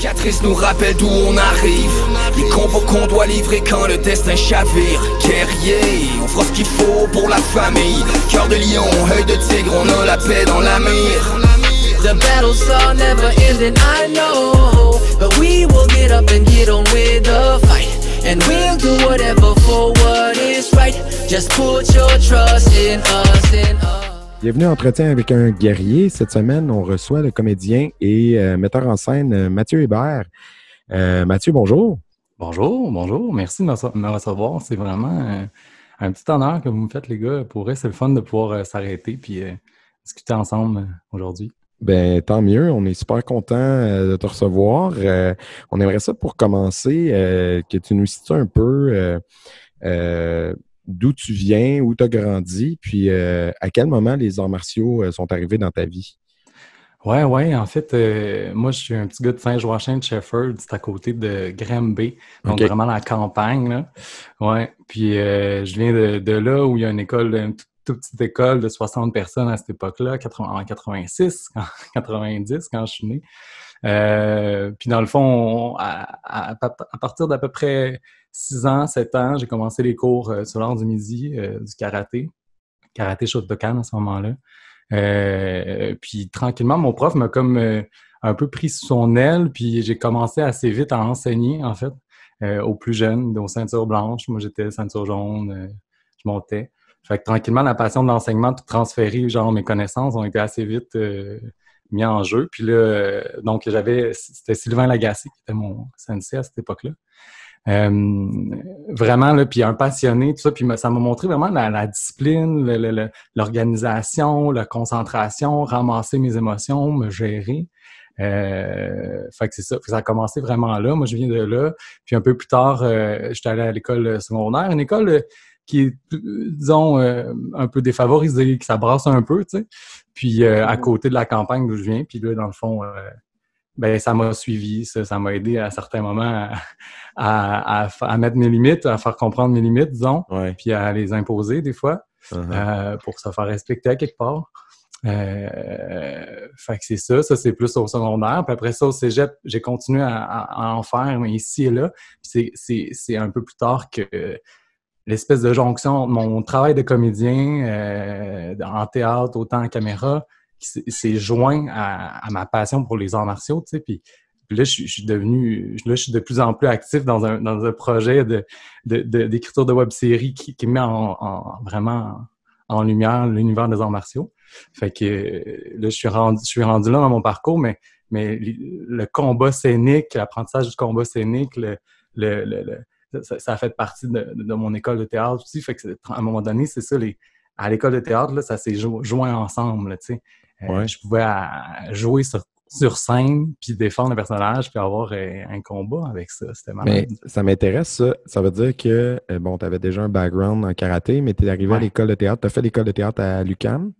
cicatrices nous rappellent d'où on arrive. Les combats qu'on doit livrer quand le destin chavire. Guerrier, on fera ce qu'il faut pour la famille. Cœur de lion, œil de tigre, on a la paix dans la mire. The battles are never ending, I know. But we will get up and get on with the fight. And we'll do whatever for what is right. Just put your trust in us, in us. Bienvenue à Entretien avec un guerrier. Cette semaine, on reçoit le comédien et metteur en scène Mathieu Hébert. Mathieu, bonjour. Bonjour. Merci de me recevoir. C'est vraiment un petit honneur que vous me faites, les gars. Pour vrai, c'est le fun de pouvoir s'arrêter puis discuter ensemble aujourd'hui. Ben, tant mieux. On est super content de te recevoir. On aimerait ça pour commencer, que tu nous situes un peu d'où tu viens, où tu as grandi, puis à quel moment les arts martiaux sont arrivés dans ta vie? Ouais. En fait, moi, je suis un petit gars de Saint-Joachim-de-Shefford, c'est à côté de Granby, donc Okay. vraiment la campagne, là. Ouais, puis je viens de là où il y a une école, une toute petite école de 60 personnes à cette époque-là, en 86, 90, quand je suis né. Puis dans le fond, à partir d'à peu près 6 ans, 7 ans, j'ai commencé les cours sur l'art du midi, du karaté Shotokan à ce moment-là. Puis tranquillement, mon prof m'a comme un peu pris sous son aile, puis j'ai commencé assez vite à enseigner, en fait, aux plus jeunes, aux ceintures blanches. Moi, j'étais ceinture jaune, je montais. Fait que tranquillement, la passion de l'enseignement, tout transféré, genre mes connaissances ont été assez vite mis en jeu. Puis là, donc c'était Sylvain Lagacé qui était mon sensei à cette époque-là. Vraiment, là, puis un passionné, tout ça, puis ça m'a montré vraiment la discipline, l'organisation, la concentration, ramasser mes émotions, me gérer. Fait que c'est ça. Ça a commencé vraiment là. Moi, je viens de là. Puis un peu plus tard, j'étais allé à l'école secondaire, une école qui est, disons, un peu défavorisée, qui s'abrasse un peu, tu sais. Puis à côté de la campagne d'où je viens. Puis là, dans le fond, ben ça m'a suivi, ça m'a aidé à certains moments à mettre mes limites, à faire comprendre mes limites, disons, Ouais. puis à les imposer des fois, pour se faire respecter à quelque part. Fait que c'est ça c'est plus au secondaire. Puis après ça, au cégep, j'ai continué à en faire, mais ici et là. Puis c'est un peu plus tard que l'espèce de jonction entre mon travail de comédien en théâtre, autant en caméra, qui s'est joint à ma passion pour les arts martiaux, tu sais, puis là, je suis de plus en plus actif dans un projet d'écriture de web-série qui met vraiment en lumière l'univers des arts martiaux. Fait que là, je suis rendu là dans mon parcours, mais le combat scénique, l'apprentissage du combat scénique, ça a fait partie de mon école de théâtre aussi. Fait que à un moment donné, c'est ça, à l'école de théâtre, là, ça s'est joint ensemble, tu sais. Ouais. Je pouvais jouer sur scène, puis défendre le personnage, puis avoir un combat avec ça. C'était Mais malade. ça m'intéresse, ça. Ça veut dire que, bon, tu avais déjà un background en karaté, mais tu es arrivé à Ouais. l'école de théâtre. Tu as fait l'école de théâtre à l'UQAM.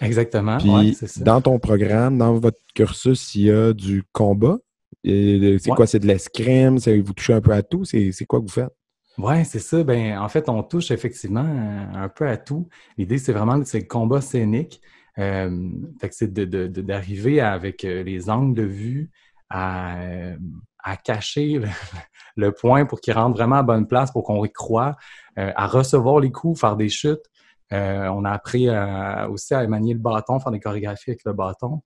Exactement, Puis, ouais, c'est ça. dans ton programme, dans votre cursus, il y a du combat. Et c'est Ouais. quoi? C'est de l'escrime? Vous touchez un peu à tout? C'est quoi que vous faites? Ouais, c'est ça. Ben, en fait, on touche effectivement un peu à tout. L'idée, c'est le combat scénique. Fait que c'est d'arriver avec les angles de vue à cacher le point pour qu'il rentre vraiment à bonne place, pour qu'on y croie, à recevoir les coups, faire des chutes. On a appris aussi à manier le bâton, faire des chorégraphies avec le bâton.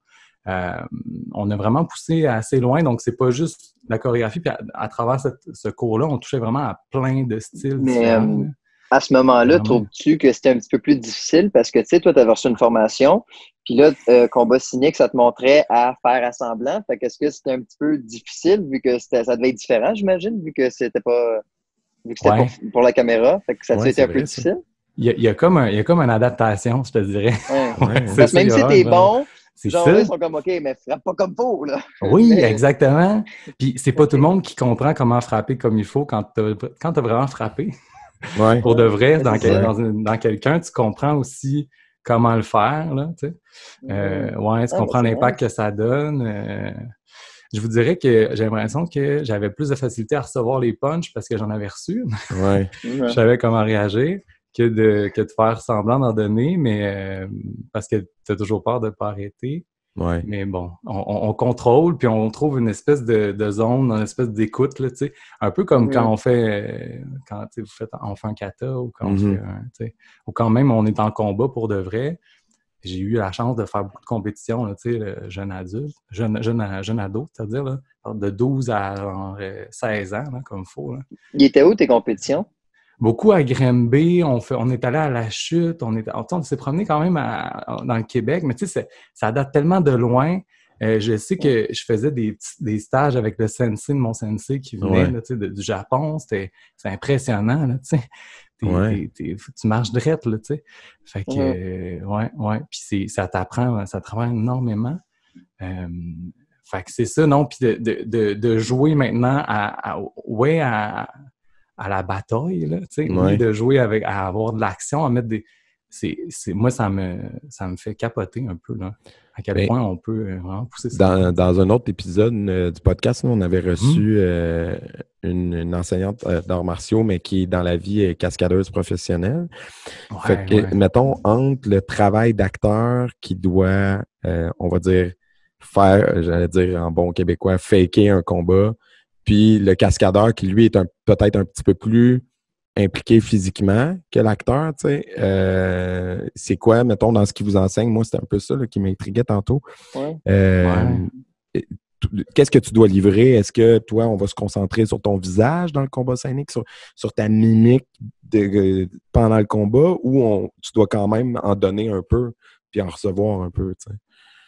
On a vraiment poussé assez loin, donc c'est pas juste la chorégraphie. Puis à travers ce cours-là, on touchait vraiment à plein de styles Mais différents. à ce moment-là, Vraiment. trouves-tu que c'était un petit peu plus difficile? Parce que, tu sais, toi, tu avais reçu une formation, puis là, combat cynique, ça te montrait à faire assemblant. Fait qu'est-ce que c'était un petit peu difficile, vu que ça devait être différent, j'imagine, vu que c'était Ouais. pour la caméra? Fait que ça a Ouais, été c'est un peu vrai, ça. difficile? Il y a comme une adaptation, je te dirais. Ouais. Ouais. C'est Parce ça, que même il y a si t'es vraiment- bon, C'est genre ça. là, ils sont comme, OK, mais frappe pas comme faut, là. Oui, Mais- exactement. Puis c'est pas Ok. tout le monde qui comprend comment frapper comme il faut quand t'as vraiment frappé. Ouais. Pour de vrai, Mais c'est ça. dans quelqu'un, tu comprends aussi comment le faire, là, tu sais. Ouais, tu Ah, comprends mais c'est l'impact que ça donne. Je vous dirais que j'ai l'impression que j'avais plus de facilité à recevoir les punchs parce que j'en avais reçu. Ouais. Je savais comment réagir que de faire semblant d'en donner, mais parce que tu as toujours peur de ne pas arrêter. Ouais. Mais bon, on contrôle, puis on trouve une espèce de zone, une espèce d'écoute, là, tu sais. Un peu comme quand on fait, on fait un kata ou quand on fait tu sais, ou quand même on est en combat pour de vrai. J'ai eu la chance de faire beaucoup de compétitions, là, tu sais, jeune adulte, jeune ado, c'est-à-dire, là, de 12 à genre, 16 ans, là, comme il faut, là. Il était où tes compétitions? Beaucoup à Granby, on est allé à la chute, on s'est promené quand même dans le Québec, mais tu sais, ça date tellement de loin. Je sais que je faisais des stages avec le sensei de mon sensei qui venait là, tu sais, du Japon. C'est impressionnant, là, tu sais. Tu marches drette, là, tu sais. Fait que, ouais. Puis ça t'apprend énormément. Fait que c'est ça, non? Puis de jouer maintenant à la bataille, là, tu sais, oui, de jouer à avoir de l'action, à mettre des... moi, ça me fait capoter un peu, là, à quel point on peut vraiment pousser ça. Dans un autre épisode du podcast, nous, on avait reçu une enseignante d'arts martiaux, mais qui, dans la vie, est cascadeuse professionnelle. Fait que, mettons, entre le travail d'acteur qui doit, on va dire, faire, j'allais dire en bon québécois, faker un combat, puis le cascadeur qui, lui, est peut-être un petit peu plus impliqué physiquement que l'acteur, tu sais. C'est quoi, mettons, dans ce qu'il vous enseigne? Moi, c'était un peu ça là, qui m'intriguait tantôt. Qu'est-ce que tu dois livrer? Est-ce que, toi, on va se concentrer sur ton visage dans le combat scénique, sur ta mimique pendant le combat, ou tu dois quand même en donner un peu puis en recevoir un peu, tu sais?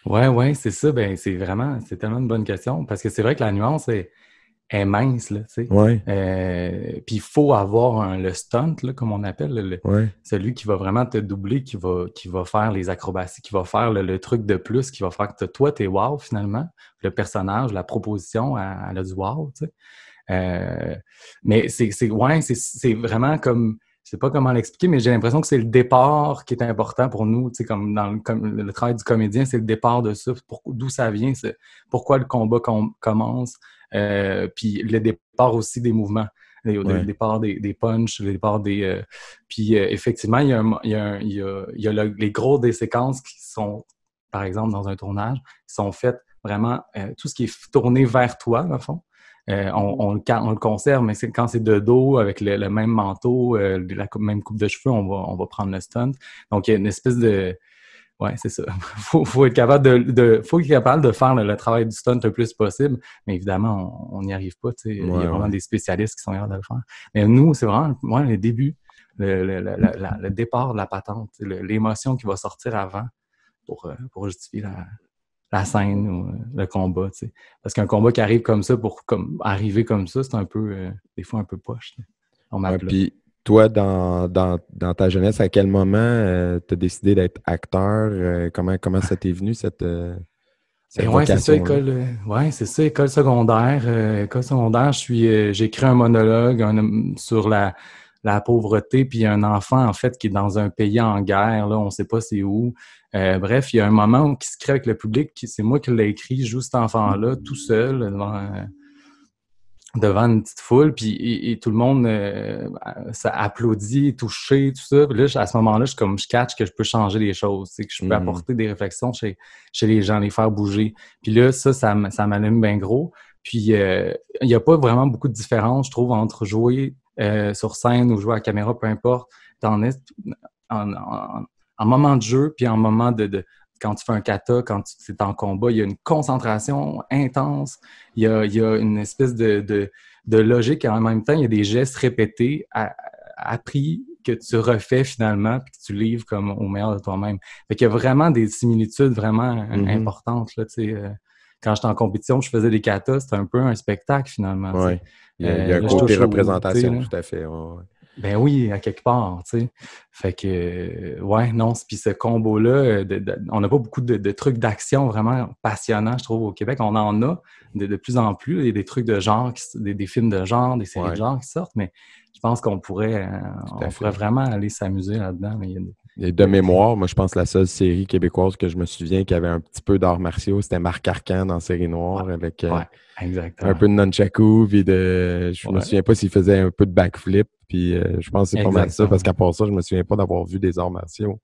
Ouais, c'est ça. Ben, c'est tellement une bonne question, parce que c'est vrai que la nuance est mince, là, tu sais. Puis il faut avoir le stunt, là, comme on appelle, celui qui va vraiment te doubler, qui va faire les acrobaties, qui va faire le truc de plus, qui va faire que toi, t'es wow, finalement. Le personnage, la proposition, elle a du wow, tu sais. Mais c'est vraiment comme... Je sais pas comment l'expliquer, mais j'ai l'impression que c'est le départ qui est important pour nous, tu sais, comme dans le travail du comédien, c'est le départ de ça, d'où ça vient, c'est pourquoi le combat commence, puis le départ aussi des mouvements, le départ des punchs, le départ des... puis effectivement, il y a les grosses des séquences qui sont, par exemple, dans un tournage, qui sont faites vraiment, tout ce qui est tourné vers toi, dans le fond. On le conserve, mais quand c'est de dos, avec le même manteau, la même coupe de cheveux, on va prendre le stunt. Donc, il y a une espèce de... Ouais, c'est ça. Faut être capable faut être capable de faire le travail du stunt le plus possible, mais évidemment, on n'y arrive pas. Il y a vraiment des spécialistes qui sont capables de le faire. Mais nous, c'est vraiment le début, le départ de la patente, l'émotion qui va sortir avant pour justifier la scène ou le combat, tu sais. Parce qu'un combat qui arrive comme ça, arriver comme ça, c'est un peu, des fois, un peu poche. Puis toi, dans ta jeunesse, à quel moment tu as décidé d'être acteur? Comment ça t'est venu, cette vocation? C'est ça, école secondaire. École secondaire, j'ai écrit un monologue sur la pauvreté, puis il y a un enfant, en fait, qui est dans un pays en guerre, là, on ne sait pas c'est où. Bref, il y a un moment où il se crée avec le public, c'est moi qui l'ai écrit, je joue cet enfant-là, tout seul, devant une petite foule, puis et tout le monde ça applaudit, touché, tout ça. Puis là, à ce moment-là, je catch que je peux changer les choses, que je peux apporter des réflexions chez les gens, les faire bouger. Puis là, ça m'allume bien gros. Puis il n'y a pas vraiment beaucoup de différence, je trouve, entre jouer sur scène ou jouer à la caméra, peu importe, en moment de jeu, puis en moment de quand tu fais un kata, quand tu es en combat, il y a une concentration intense, il y a une espèce de logique, et en même temps, il y a des gestes répétés, appris, que tu refais finalement, puis que tu livres comme au meilleur de toi-même. Fait qu'il y a vraiment des similitudes vraiment importantes, là, tu sais. Quand j'étais en compétition, je faisais des katas, c'était un peu un spectacle finalement. Oui, il y a un côté représentation, tout à fait. Ben oui, à quelque part, tu sais. Fait que, non, puis ce combo-là, on n'a pas beaucoup de trucs d'action vraiment passionnants, je trouve, au Québec. On en a de plus en plus. Il y a des trucs de genre, des films de genre, des séries de genre qui sortent, mais je pense qu'on pourrait vraiment aller s'amuser là-dedans. Et de mémoire, moi, je pense que la seule série québécoise que je me souviens qui avait un petit peu d'arts martiaux, c'était Marc Arcan dans Série Noire, avec un peu de nunchaku, puis je me souviens pas s'il faisait un peu de backflip, puis je pense que c'est pas mal ça, parce qu'à part ça, je me souviens pas d'avoir vu des arts martiaux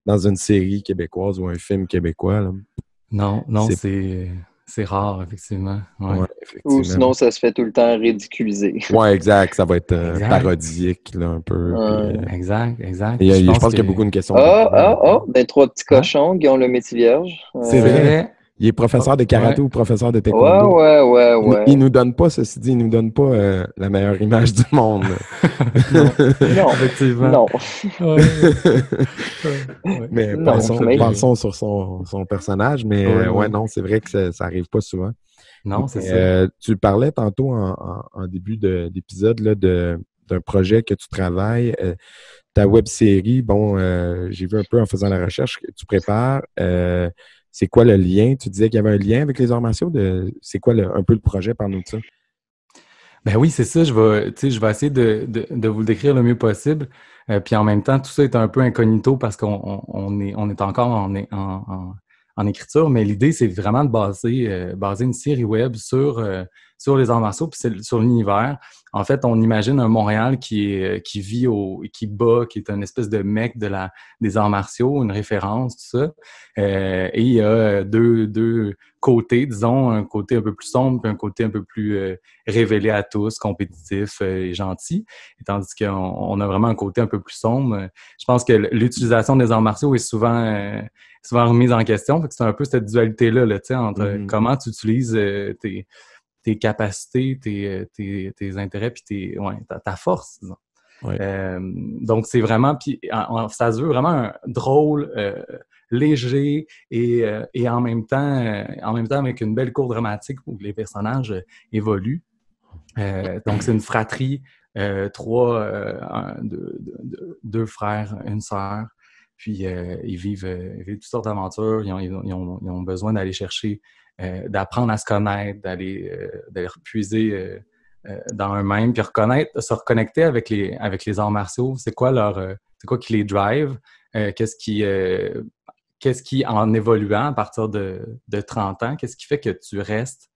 dans une série québécoise ou un film québécois, là. Non, c'est rare, effectivement. Ouais. Ouais, Ou effectivement. sinon, ça se fait tout le temps ridiculiser. Ouais, exact. Ça va être Exact. parodique, là, un peu. Puis, Exact. et, Puis je pense que qu'il y a beaucoup une question de Ah, goût. ben, trois petits Ouais. cochons, Guillaume le Métis-Vierge. C'est vrai. Il est professeur de karaté Ouais. ou professeur de Ouais, taekwondo. ouais. Il nous donne pas, ceci dit, il nous donne pas la meilleure image du monde. Non, Non, effectivement. non. Ouais. Mais Non, mais passons sur son personnage. Mais Oui. non, c'est vrai que ça arrive pas souvent. Non, c'est Mais, ça. tu parlais tantôt en début d'épisode là, d'un projet que tu travailles. Ta web série, bon, j'ai vu un peu en faisant la recherche que tu prépares. C'est quoi le lien? Tu disais qu'il y avait un lien avec les arts martiaux. C'est quoi un peu le projet? Parle-nous de ça. Ben oui, c'est ça. Je vais essayer de vous le décrire le mieux possible. Puis en même temps, tout ça est un peu incognito parce qu'on est encore en écriture. Mais l'idée, c'est vraiment de baser une série web sur les arts martiaux puis sur l'univers. En fait, on imagine un Montréal qui est une espèce de mecque des arts martiaux, une référence, tout ça. Et il y a deux côtés, disons, un côté un peu plus sombre puis un côté un peu plus révélé à tous, compétitif et gentil. Et tandis qu'on a vraiment un côté un peu plus sombre. Je pense que l'utilisation des arts martiaux est souvent remise en question. Fait que c'est un peu cette dualité-là, là, entre comment tu utilises tes capacités, tes intérêts, puis ta force, disons. Ouais. Donc, c'est vraiment... Puis ça se veut vraiment un drôle, léger et en même temps avec une belle cour dramatique où les personnages évoluent. Donc, c'est une fratrie, deux frères, une sœur. Puis, ils vivent toutes sortes d'aventures. Ils ont besoin d'aller chercher, d'apprendre à se connaître, d'aller repuiser dans eux-mêmes, puis se reconnecter avec les arts martiaux. C'est quoi qui les drive? Qu'est-ce qui, en évoluant à partir de 30 ans, qu'est-ce qui fait que tu restes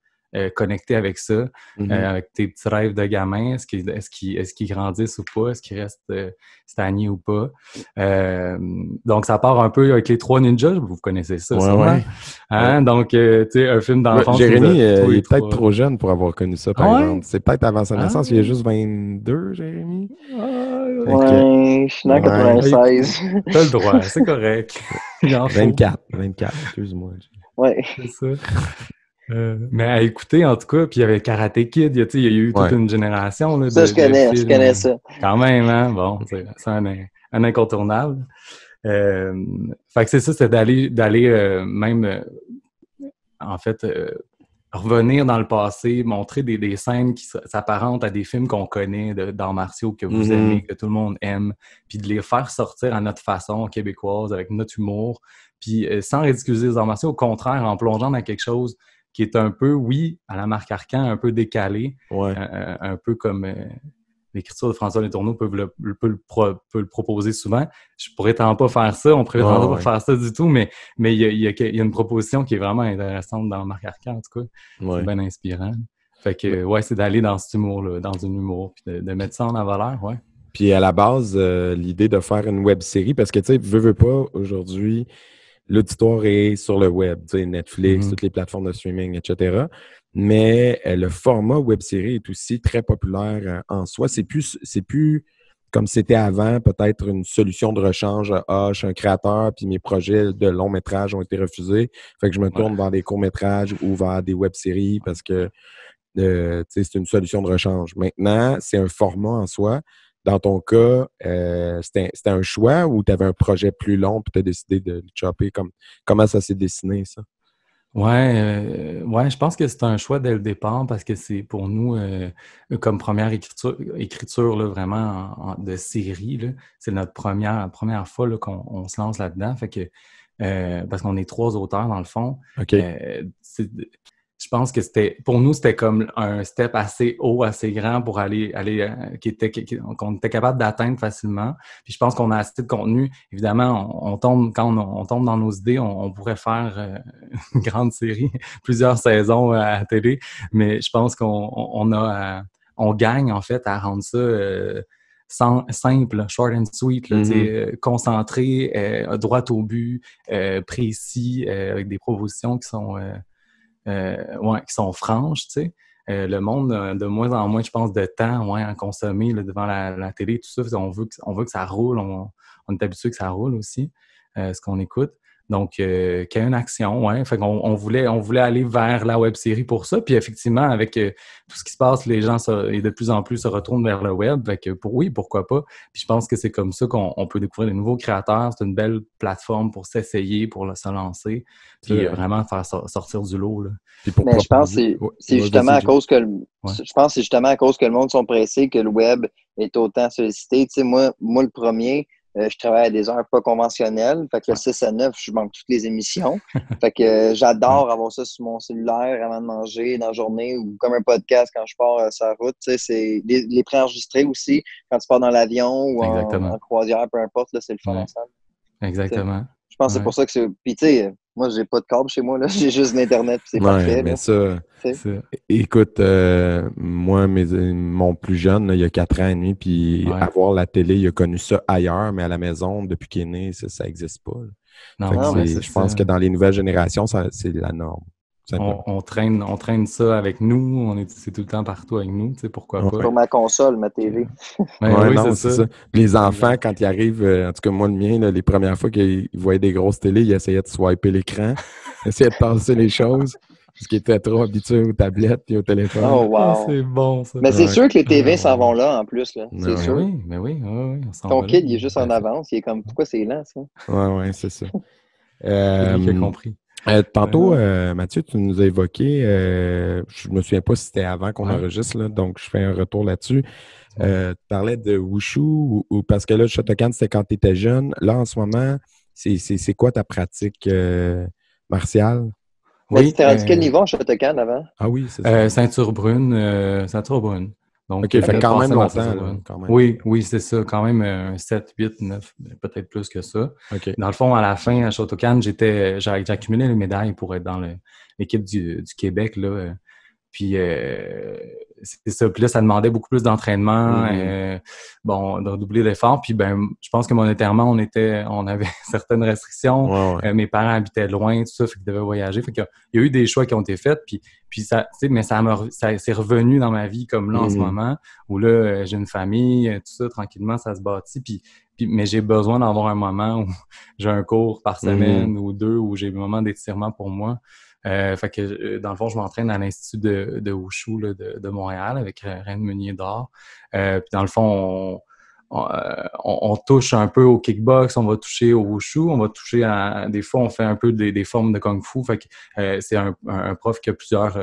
connecté avec ça, avec tes petits rêves de gamin, est-ce qu'ils grandissent ou pas, est-ce qu'ils restent stagnés ou pas. Donc, ça part un peu avec les trois ninjas, vous connaissez ça sûrement. Ouais. Hein? Ouais. Donc, tu sais, un film d'enfance. Jérémy, il est peut-être trop jeune pour avoir connu ça, par exemple. C'est peut-être avant sa naissance, il y a juste 22, Jérémy. Ouais, je suis né en 96. T'as le droit, c'est correct. 24, excuse-moi. Ouais. C'est ça. Mais à écouter, en tout cas, puis il y avait Karate Kid, il y a eu toute une génération là, ça, je connais ça. Quand même, hein? Bon, c'est un incontournable. Fait que c'est ça, c'est d'aller même, en fait, revenir dans le passé, montrer des scènes qui s'apparentent à des films qu'on connaît d'arts martiaux, que vous aimez, que tout le monde aime, puis de les faire sortir à notre façon québécoise, avec notre humour, puis sans ridiculiser les arts martiaux, au contraire, en plongeant dans quelque chose qui est un peu, oui, à la Marc Arcan, un peu décalé, un peu comme l'écriture de François Letourneau peut le proposer souvent. Je pourrais tant pas faire ça, on pourrait tant pas faire ça du tout, mais il y a une proposition qui est vraiment intéressante dans Marc Arcan, en tout cas. C'est bien inspirant. Fait que, c'est d'aller dans cet humour-là, dans un humour, puis de mettre ça en valeur, ouais. Puis à la base, l'idée de faire une web-série, parce que, tu sais, veux pas, aujourd'hui, l'auditoire est sur le web, tu sais, Netflix, toutes les plateformes de streaming, etc. Mais le format web-série est aussi très populaire en soi. C'est plus comme c'était avant, peut-être une solution de rechange. Ah, je suis un créateur, puis mes projets de long métrage ont été refusés. Fait que je me tourne vers des courts-métrages ou vers des web-séries parce que c'est une solution de rechange. Maintenant, c'est un format en soi. Dans ton cas, c'était un choix ou tu avais un projet plus long puis tu as décidé de le chopper? Comment ça s'est dessiné, ça? Ouais, je pense que c'est un choix dès le départ parce que c'est pour nous, comme première écriture là, vraiment de série, là, c'est notre première fois là, qu'on se lance là-dedans. Fait que, parce qu'on est 3 auteurs dans le fond. Okay. Je pense que pour nous, c'était comme un step assez haut, assez grand pour aller qu'on était capable d'atteindre facilement. Puis je pense qu'on a assez de contenu. Évidemment, quand on tombe dans nos idées, on pourrait faire une grande série, plusieurs saisons à la télé. Mais je pense qu'on gagne en fait à rendre ça simple, short and sweet, là, concentré, droit au but, précis, avec des propositions qui sont franches, tu sais. Le monde a de moins en moins, je pense, de temps à consommer là, devant la télé, tout ça. On veut que ça roule. On est habitué que ça roule aussi, ce qu'on écoute. Donc, qu'il y ait une action, ouais. Fait qu'on on voulait aller vers la web-série pour ça. Puis effectivement, avec tout ce qui se passe, les gens et de plus en plus se retournent vers le web. Fait que oui, pourquoi pas. Puis je pense que c'est comme ça qu'on peut découvrir des nouveaux créateurs. C'est une belle plateforme pour s'essayer, pour se lancer, puis vraiment faire sortir du lot, là. Mais je pense que c'est justement à cause que je pense que c'est justement à cause que le monde sont pressés que le web est autant sollicité. Tu sais, moi le premier, je travaille à des heures pas conventionnelles. Fait que le 6 à 9, je manque toutes les émissions. Fait que j'adore avoir ça sur mon cellulaire avant de manger dans la journée ou comme un podcast quand je pars sur la route. Tu sais, c'est les préenregistrés aussi quand tu pars dans l'avion ou en croisière, peu importe, là, c'est le fun ensemble. Exactement. Je pense que c'est pour ça que c'est. Puis tu sais, moi, j'ai pas de câble chez moi, là. J'ai juste l'Internet, puis c'est parfait. Mais là. ça, écoute, moi, mon plus jeune, là, il y a 4 ans et demi, puis avoir la télé, il a connu ça ailleurs, mais à la maison, depuis qu'il est né, ça n'existe pas. Je pense que dans les nouvelles générations, c'est la norme. On traîne ça avec nous, c'est tout le temps partout avec nous, tu sais, pourquoi pas. Sur ma console, ma TV. C'est ça. Les enfants, quand ils arrivent, en tout cas moi le mien, là, les premières fois qu'ils voyaient des grosses télés, ils essayaient de swiper l'écran, essayaient de passer les choses, parce qu'ils étaient trop habitués aux tablettes et au téléphone. Oh wow! C'est bon ça. Mais c'est sûr que les TV s'en vont là en plus, là. C'est sûr. Oui. Ton kid, il est juste en avance, il est comme, pourquoi c'est lent ça? Oui, c'est ça. C'est lui qui a compris. Tantôt, Mathieu, tu nous as évoqué, je me souviens pas si c'était avant qu'on enregistre, là, donc je fais un retour là-dessus. Tu parlais de Wushu, ou parce que là, le Shotokan, c'était quand tu étais jeune. Là, en ce moment, c'est quoi ta pratique martiale? Oui, tu rendu quel niveau en Shotokan avant? Ah oui, c'est ça. Ceinture brune. Donc, OK, fait quand même longtemps. Là, quand même. Oui, c'est ça. Quand même 7, 8, 9, peut-être plus que ça. Okay. Dans le fond, à la fin, à Shotokan, j'ai accumulé les médailles pour être dans l'équipe du Québec, là. Puis c'est ça. Puis là, ça demandait beaucoup plus d'entraînement, de redoubler d'efforts. Puis je pense que monétairement, on avait certaines restrictions. Mes parents habitaient loin, tout ça, fait qu'ils devaient voyager. Fait qu'il y a eu des choix qui ont été faits. Puis ça, tu sais, mais ça c'est revenu dans ma vie comme là en ce moment, où là, j'ai une famille, tout ça, tranquillement, ça se bâtit. Mais j'ai besoin d'avoir un moment où j'ai un cours par semaine ou 2, où j'ai un moment d'étirement pour moi. Fait que dans le fond, je m'entraîne à l'Institut de Wushu là, de Montréal avec Reine Meunier d'Or. Puis dans le fond, on touche un peu au kickbox, on va toucher au Wushu, on va toucher des fois on fait un peu des formes de Kung Fu. Fait que c'est un prof qui a plusieurs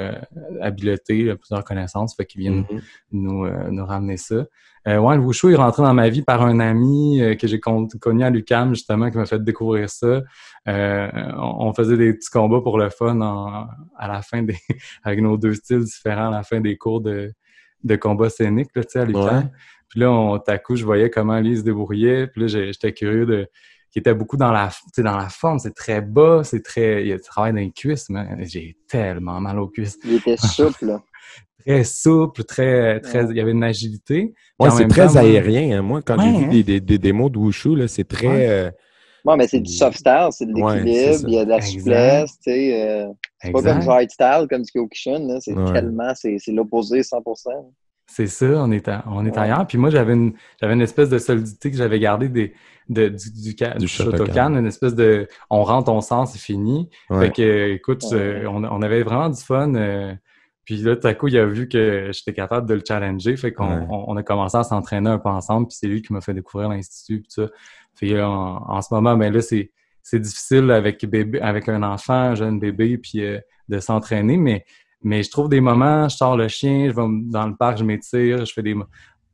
habiletés, plusieurs connaissances, fait qu'il vient nous ramener ça. Le Wushu est rentré dans ma vie par un ami que j'ai connu à l'UQAM, justement, qui m'a fait découvrir ça. On faisait des petits combats pour le fun à la fin avec nos 2 styles différents à la fin des cours de combat scénique, là, tu sais, à l'UQAM. Puis là, tout à coup, je voyais comment lui se débrouillait. Puis là, j'étais curieux qui était beaucoup dans la forme. C'est très bas, il travaille dans les cuisses, mais j'ai tellement mal aux cuisses. Il était souple, là. Très souple, très, il y avait une agilité. Oui, c'est très aérien. Hein. Moi, quand j'ai vu des démos de Wushu, là, c'est très... mais c'est du soft style, c'est de l'équilibre, il y a de la souplesse, tu sais. C'est pas comme du hard style, comme du Kyokushin, là. C'est tellement, c'est l'opposé 100%. C'est ça, on est ailleurs. Puis moi, j'avais une espèce de solidité que j'avais gardée du Shotokan, une espèce de on rentre, on sort, c'est fini. Fait que, écoute, on avait vraiment du fun. Puis là, tout à coup, il a vu que j'étais capable de le challenger. Fait qu'on a commencé à s'entraîner un peu ensemble. Puis c'est lui qui m'a fait découvrir l'Institut. Puis ça. Fait que, en ce moment, là, c'est difficile avec un enfant, un jeune bébé, puis de s'entraîner. Mais je trouve des moments, je sors le chien, je vais dans le parc, je m'étire, je fais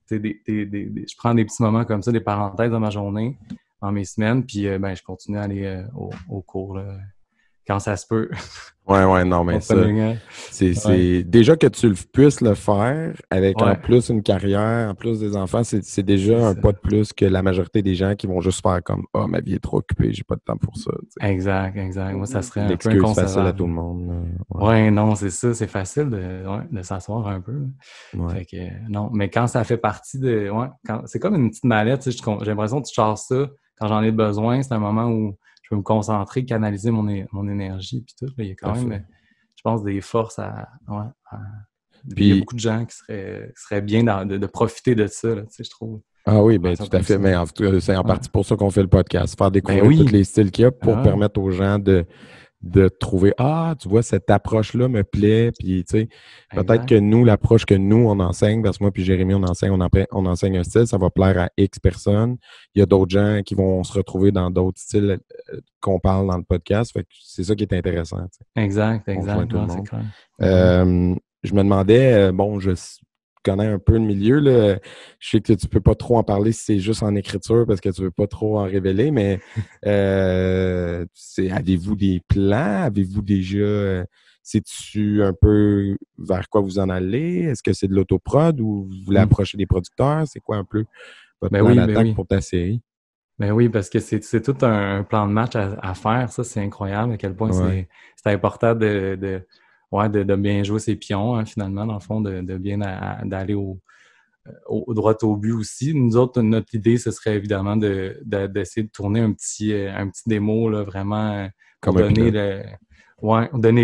je prends des petits moments comme ça, des parenthèses dans ma journée, dans mes semaines, puis je continue à aller au cours là, quand ça se peut. Ouais, non, mais ça, c'est déjà que tu puisses le faire avec en plus une carrière, en plus des enfants, c'est déjà un pas de plus que la majorité des gens qui vont juste faire comme « Ah, ma vie est trop occupée, j'ai pas de temps pour ça. » Exact. Moi, ça serait un peu l'excuse inconcevable. facile à tout le monde. Non, c'est ça, c'est facile de s'asseoir un peu. Fait que, non, mais quand ça fait partie c'est comme une petite mallette, j'ai l'impression que tu charges ça quand j'en ai besoin, c'est un moment où je peux me concentrer, canaliser mon énergie, puis tout. Là, il y a quand même, je pense, des forces puis il y a beaucoup de gens qui seraient bien de profiter de ça, là, je trouve. Ah oui, bien tout à fait. Mais en tout cas, c'est en partie pour ça qu'on fait le podcast. Faire découvrir tous les styles qu'il y a pour permettre aux gens de trouver « Ah, tu vois, cette approche-là me plaît. » Puis, tu sais, peut-être que nous, l'approche que nous, on enseigne, parce que moi puis Jérémy, on enseigne un style, ça va plaire à X personnes. Il y a d'autres gens qui vont se retrouver dans d'autres styles qu'on parle dans le podcast. Fait que c'est ça qui est intéressant. T'sais. Exact. Non, c'est clair. Je me demandais, je connais un peu le milieu, là. Je sais que tu peux pas trop en parler si c'est juste en écriture parce que tu veux pas trop en révéler, mais avez-vous des plans? Avez-vous déjà... sais-tu un peu vers quoi vous en allez? Est-ce que c'est de l'autoprod ou vous voulez approcher des producteurs? C'est quoi un peu votre plan d'attaque pour ta série? Ben oui, parce que c'est tout un plan de match à faire. Ça, c'est incroyable à quel point c'est important de bien jouer ses pions, finalement, dans le fond, de bien d'aller au droit au but aussi. Nous autres, notre idée, ce serait évidemment d'essayer de tourner un petit démo, là, vraiment, pour donner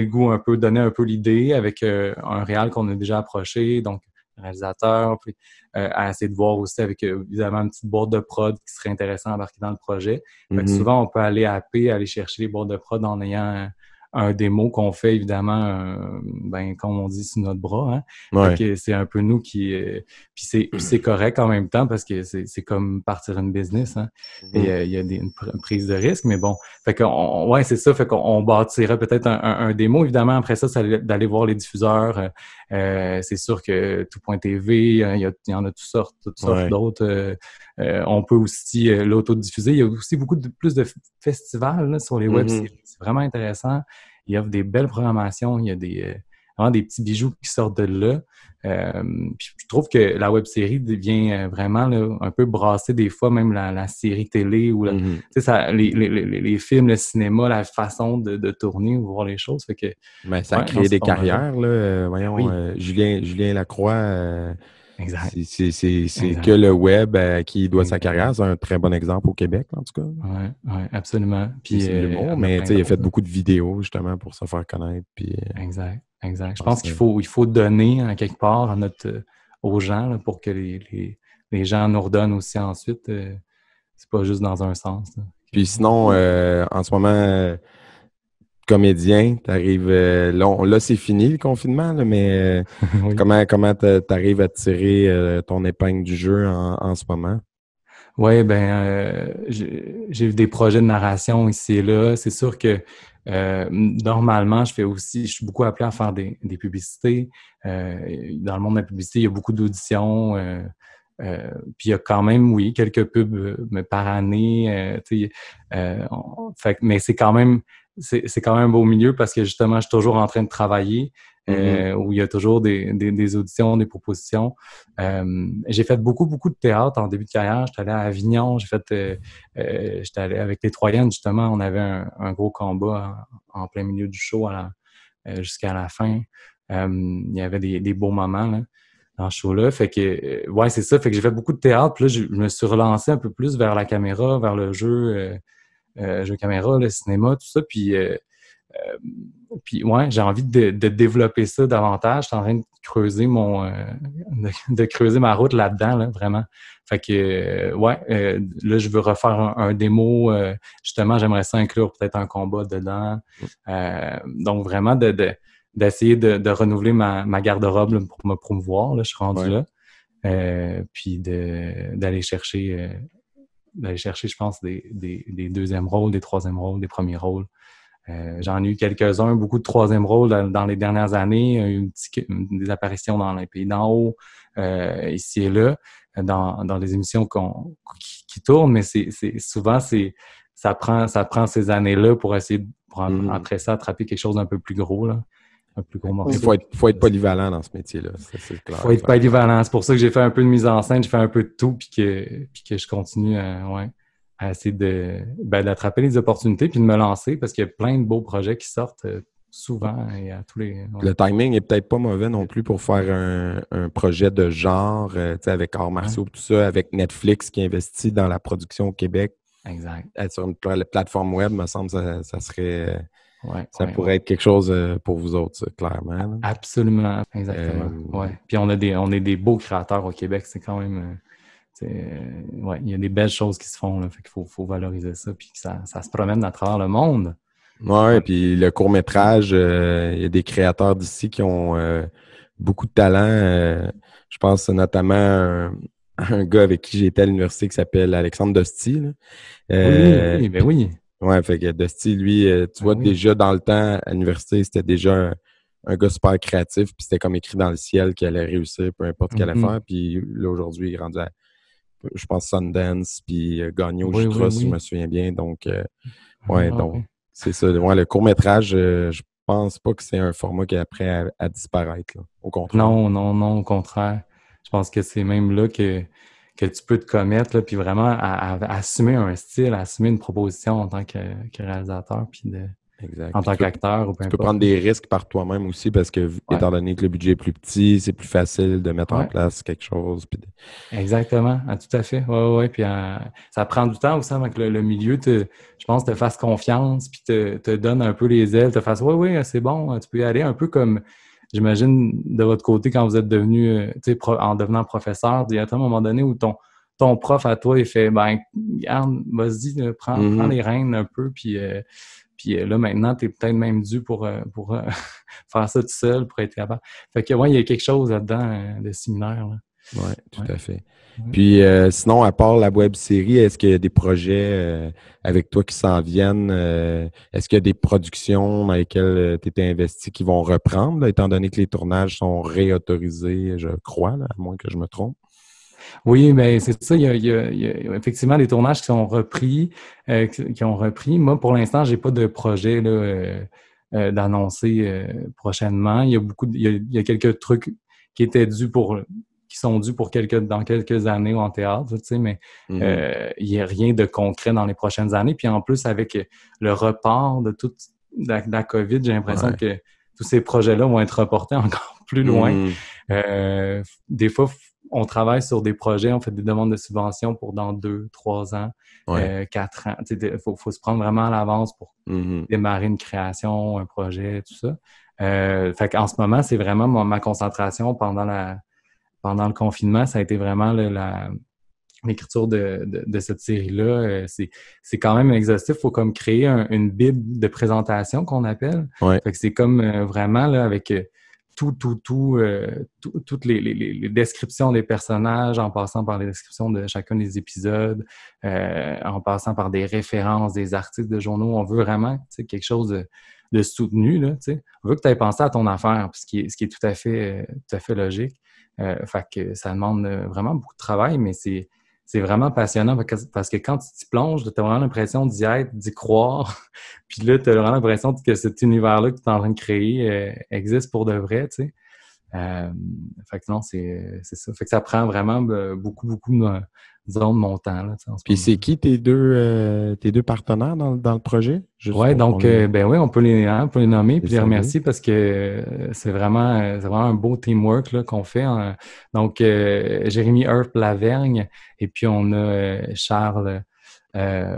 le goût un peu, donner un peu l'idée avec un réal qu'on a déjà approché, donc réalisateur, puis à essayer de voir aussi avec évidemment une petite boîte de prod qui serait intéressant à embarquer dans le projet. Fait que souvent, on peut aller aller chercher les boîtes de prod en ayant un démo qu'on fait évidemment, comme on dit, sur notre bras. Fait que c'est un peu nous qui... puis c'est correct en même temps parce que c'est comme partir une business. Et il y a une prise de risque, mais bon. Fait que c'est ça. Fait qu'on bâtirait peut-être un démo. Évidemment, après ça, c'est d'aller voir les diffuseurs. C'est sûr que Tout.tv, il y en a toutes sortes d'autres. On peut aussi l'autodiffuser. Il y a aussi plus de festivals là, sur les web-séries. C'est vraiment intéressant. Il offre des belles programmations. Il y a vraiment des petits bijoux qui sortent de là. Puis je trouve que la web-série devient vraiment là, un peu brassée des fois, même la série télé ou les films, le cinéma, la façon de tourner ou voir les choses. Fait que, ça a créé des carrières. Là. Julien Lacroix... Exact. C'est que le web qui doit sa carrière. C'est un très bon exemple au Québec, en tout cas. Oui, absolument. Puis c'est l'humour, mais il a fait beaucoup de vidéos, justement, pour se faire connaître. Puis, Exact. Je pense qu'il faut donner, en quelque part, aux gens là, pour que les gens nous redonnent aussi ensuite. C'est pas juste dans un sens. Là. Puis sinon, en ce moment... comédien, t'arrives là c'est fini le confinement là, mais comment t'arrives à tirer ton épingle du jeu en ce moment? Oui, j'ai eu des projets de narration ici et là. C'est sûr que normalement, je suis beaucoup appelé à faire des publicités. Dans le monde de la publicité, il y a beaucoup d'auditions. Puis il y a quand même, quelques pubs par année. Mais c'est quand même un beau milieu parce que justement, je suis toujours en train de travailler où il y a toujours des auditions, des propositions. J'ai fait beaucoup de théâtre en début de carrière. J'étais allé à Avignon, j'étais allé avec les Troyennes, justement. On avait un gros combat en plein milieu du show jusqu'à la fin. Il y avait des beaux moments là, dans ce show-là. Fait que, c'est ça. Fait que j'ai fait beaucoup de théâtre. Puis là, je me suis relancé un peu plus vers la caméra, vers le jeu caméra, le cinéma, tout ça. Puis j'ai envie de développer ça davantage. Je suis en train de creuser de creuser ma route là-dedans, là, vraiment. Fait que, là, je veux refaire un démo. Justement, j'aimerais ça inclure peut-être un combat dedans. Donc, vraiment, d'essayer de renouveler ma garde-robe là, pour me promouvoir. Là, je suis rendu là. Puis d'aller chercher... je pense, des deuxièmes rôles, des troisièmes rôles, des premiers rôles. J'en ai eu quelques-uns, beaucoup de troisième rôles dans les dernières années. Il y a eu des apparitions dans les pays d'en haut, ici et là, dans les émissions qui tournent, mais souvent, ça prend ces années-là pour essayer de pour après ça attraper quelque chose d'un peu plus gros, là. Un plus gros morceau. Il faut être polyvalent dans ce métier-là. C'est clair. Faut être polyvalent. C'est pour ça que j'ai fait un peu de mise en scène, j'ai fait un peu de tout, puis que je continue à essayer d'attraper les opportunités puis de me lancer parce qu'il y a plein de beaux projets qui sortent souvent et à tous les... Le timing est peut-être pas mauvais non plus pour faire un projet de genre, avec arts martiaux, tout ça, avec Netflix qui investit dans la production au Québec. Exact. Être sur une plateforme web, me semble, ça serait... ça pourrait être quelque chose pour vous autres, ça, clairement. Là. Absolument, exactement. Puis on est des beaux créateurs au Québec, c'est quand même... il y a des belles choses qui se font, là, fait qu'il faut valoriser ça, puis que ça se promène à travers le monde. Oui, puis le court-métrage, il y a des créateurs d'ici qui ont beaucoup de talent. Je pense notamment à un gars avec qui j'étais à l'université qui s'appelle Alexandre Dosti. Oui. Ouais, fait que Dosti, lui, tu vois, déjà dans le temps, à l'université, c'était déjà un gars super créatif, puis c'était comme écrit dans le ciel qu'il allait réussir, peu importe ce qu'il allait faire. Puis là, aujourd'hui, il est rendu à, je pense, Sundance, puis gagné au Jutra, si je me souviens bien. Donc, c'est ça. Ouais, le court-métrage, je pense pas que c'est un format qui est prêt à disparaître. Là. Au contraire. Non, au contraire. Je pense que c'est même là que tu peux te commettre, là, puis vraiment à assumer un style, à assumer une proposition en tant que réalisateur, puis en tant qu'acteur ou peu importe. Tu peux prendre des risques par toi-même aussi parce que, étant donné que le budget est plus petit, c'est plus facile de mettre en place quelque chose. Puis Exactement, tout à fait. Oui. Puis ça prend du temps aussi avant que le milieu, je pense, te fasse confiance, puis te donne un peu les ailes, te fasse oui, c'est bon, tu peux y aller. Un peu comme, j'imagine, de votre côté, quand vous êtes devenu, en devenant professeur, il y a un moment donné où ton prof à toi, il fait, regarde, vas-y, prends les rênes un peu, puis là, maintenant, tu es peut-être même dû pour faire ça tout seul, pour être capable. Fait que, il y a quelque chose là-dedans de similaire. Oui, tout à fait. Puis, sinon, à part la web-série, est-ce qu'il y a des projets avec toi qui s'en viennent? Est-ce qu'il y a des productions dans lesquelles tu étais investi qui vont reprendre, là, étant donné que les tournages sont réautorisés, je crois, là, à moins que je me trompe? Oui, mais c'est ça. Il y a effectivement des tournages qui ont repris. Moi, pour l'instant, j'ai pas de projet là, d'annoncer prochainement. Il y a quelques trucs qui sont dus dans quelques années dans quelques années, mais il n'y a rien de concret dans les prochaines années. Puis en plus, avec le report de toute la COVID, j'ai l'impression que tous ces projets-là vont être reportés encore plus loin. Des fois, on travaille sur des projets, on fait des demandes de subventions pour dans 2, 3 ans, 4 ans. Il faut se prendre vraiment à l'avance pour démarrer une création, un projet, tout ça. Fait qu'en ce moment, c'est vraiment ma concentration pendant le confinement, ça a été vraiment l'écriture de cette série-là. C'est quand même exhaustif. Il faut comme créer une bible de présentation qu'on appelle. Fait que c'est comme vraiment là, avec toutes les descriptions des personnages, en passant par les descriptions de chacun des épisodes, en passant par des références, des articles de journaux. On veut vraiment quelque chose de soutenu. Là, on veut que tu aies pensé à ton affaire, ce qui est tout à fait logique. Fait que ça demande vraiment beaucoup de travail, mais c'est vraiment passionnant parce que quand tu t'y plonges, tu as vraiment l'impression d'y être, d'y croire. Puis là, tu as vraiment l'impression que cet univers-là que tu es en train de créer existe pour de vrai, tu sais. Fait que non, c'est ça. Fait que ça prend vraiment beaucoup disons, de mon temps. Là, puis c'est qui tes deux partenaires dans le projet? Oui, donc, on peut les nommer puis les remercier parce que c'est vraiment un beau teamwork là, qu'on fait. Donc, Jérémy Earp Lavergne et puis on a Charles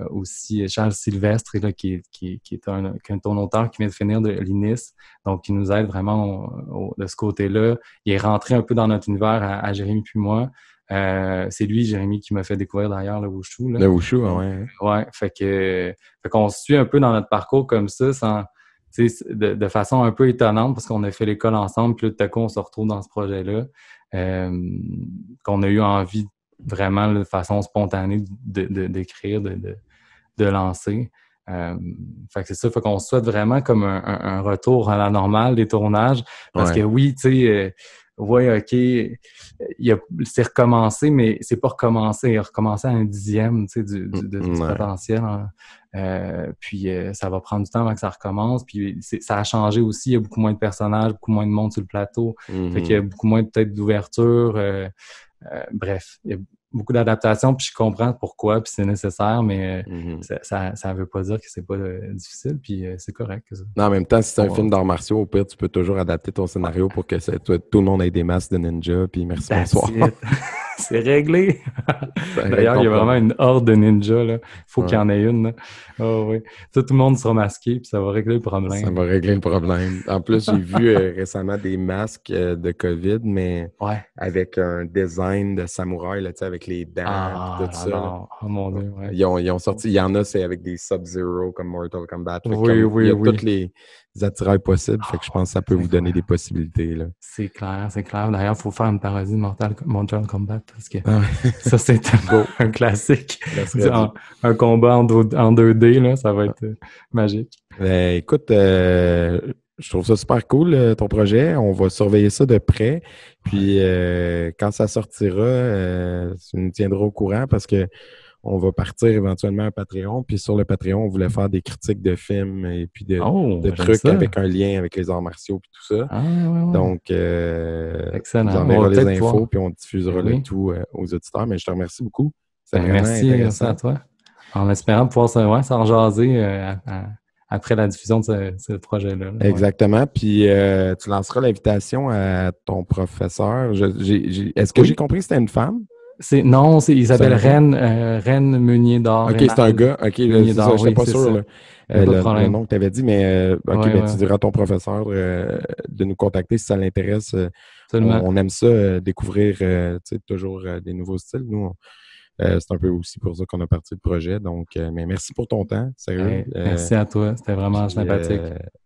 aussi, Charles Sylvestre là, qui est un auteur qui vient de finir de l'INIS, donc qui nous aide vraiment de ce côté-là. Il est rentré un peu dans notre univers à Jérémy puis moi. C'est lui, Jérémy, qui m'a fait découvrir d'ailleurs le Wushu. Le Wushu, ouais. Ouais, fait qu'on se suit un peu dans notre parcours comme ça, de façon un peu étonnante, parce qu'on a fait l'école ensemble, puis là, tout à coup, on se retrouve dans ce projet-là, qu'on a eu envie vraiment de façon spontanée d'écrire, de lancer. Fait que c'est ça, fait qu'on souhaite vraiment comme un retour à la normale des tournages, parce que oui, tu sais... ouais, OK, c'est recommencé, mais c'est pas recommencé. Il a recommencé à un dixième, tu sais, du potentiel. Hein. Puis ça va prendre du temps avant que ça recommence. Puis ça a changé aussi. Il y a beaucoup moins de personnages, beaucoup moins de monde sur le plateau. Fait qu'il y a beaucoup moins peut-être d'ouverture. Bref, il y a beaucoup d'adaptations, puis je comprends pourquoi, puis c'est nécessaire, mais ça veut pas dire que c'est pas difficile, puis c'est correct. Ça. Non, en même temps, si c'est un film d'arts martiaux, au pire, tu peux toujours adapter ton scénario pour que tout le monde ait des masques de ninja, puis merci, bonsoir. C'est réglé! D'ailleurs, il y a vraiment une horde de ninjas, là. Il faut qu'il y en ait une, Oh, oui. Tout le monde sera masqué, puis ça va régler le problème. Ça va régler le problème. En plus, j'ai vu récemment des masques de COVID, mais avec un design de samouraï, là, avec les dents, tout ça. Non. Oh mon Dieu, ouais. Ils ont sorti, il y en a, c'est avec des Sub-Zero comme Mortal Kombat. Il y a toutes les attirails possibles, fait que je pense que ça peut vous donner des possibilités. Là. C'est clair. D'ailleurs, il faut faire une parodie de Mortal Kombat, parce que ça, c'est un classique. Un combat en 2D, là, ça va être magique. Écoute, je trouve ça super cool, ton projet. On va surveiller ça de près. Puis, quand ça sortira, tu nous tiendras au courant parce que on va partir éventuellement un Patreon. Puis, sur le Patreon, on voulait faire des critiques de films et puis de trucs avec un lien avec les arts martiaux puis tout ça. Donc, excellent. On enverra les infos puis on diffusera le tout aux auditeurs. Mais je te remercie beaucoup. C'est vraiment merci à toi. En espérant pouvoir s'en jaser après la diffusion de ce projet-là. Exactement. Puis, tu lanceras l'invitation à ton professeur. Est-ce que j'ai compris que c'était une femme? Non, il s'appelle Reine Meunier d'Or. OK, c'est un gars. OK, je n'étais pas sûr. Le nom que tu avais dit, mais tu diras à ton professeur de nous contacter si ça l'intéresse. On aime ça, découvrir toujours des nouveaux styles. Nous, c'est un peu aussi pour ça qu'on a parti le projet. Donc, mais merci pour ton temps, sérieux. Merci à toi, c'était vraiment sympathique.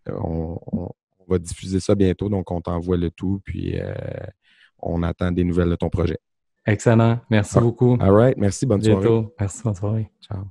On va diffuser ça bientôt, donc on t'envoie le tout, puis on attend des nouvelles de ton projet. Excellent, merci beaucoup. All right, merci, bonne soirée. Merci, bonne soirée. Ciao.